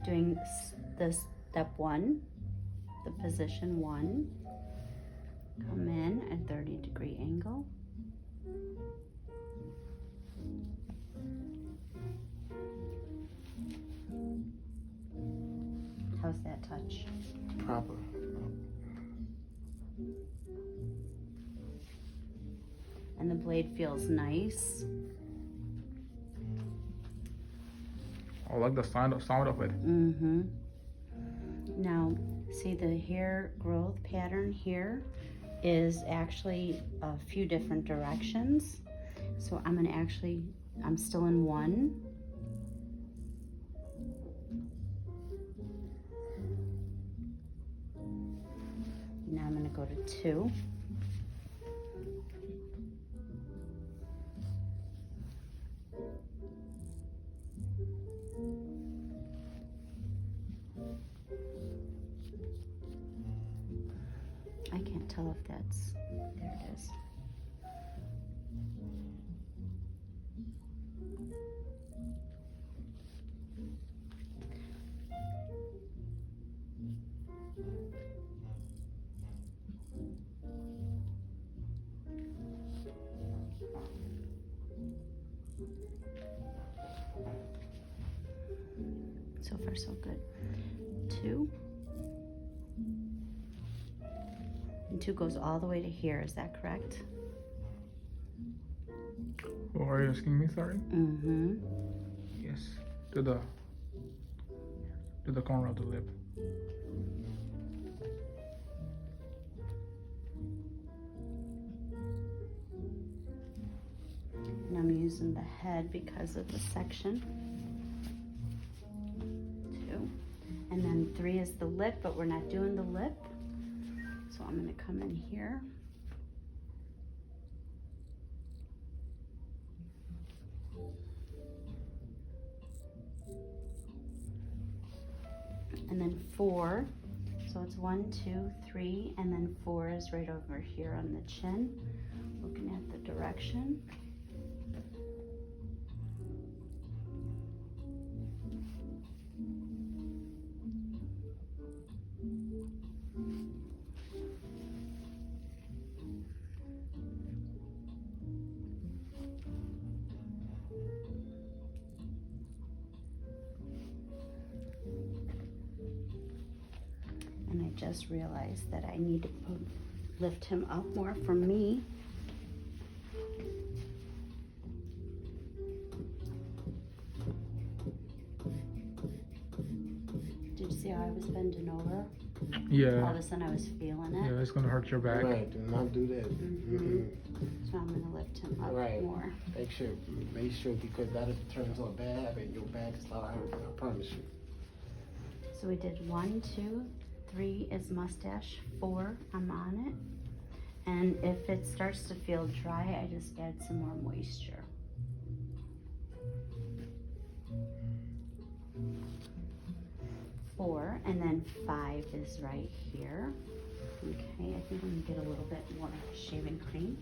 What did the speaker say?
doing this step 1, the position 1. Come in at 30-degree angle. How's that touch? Proper. And the blade feels nice. I like the sound of it. Mm-hmm. Now, see the hair growth pattern here is actually a few different directions. So I'm still in 1. Now I'm gonna go to 2. I can't tell if that's, there it is. So far so good. 2. And 2 goes all the way to here, is that correct? What are you asking me, sorry? Mm-hmm. Yes. To the corner of the lip. And I'm using the head because of the section. 2. And then 3 is the lip, but we're not doing the lip. So I'm gonna come in here. And then 4. So it's 1, 2, 3, and then 4 is right over here on the chin, looking at the direction. And I just realized that I need to lift him up more for me. Did you see how I was bending over? Yeah. All of a sudden I was feeling it. Yeah, it's gonna hurt your back. Right, do not do that. So I'm gonna lift him up Right. more. Make sure, because that turns to a bad habit. Your back is start hurting, I promise you. So we did 1, 2, 3 is mustache, 4, I'm on it. And if it starts to feel dry, I just add some more moisture. Four, and then 5 is right here. Okay, I think I'm gonna get a little bit more shaving cream.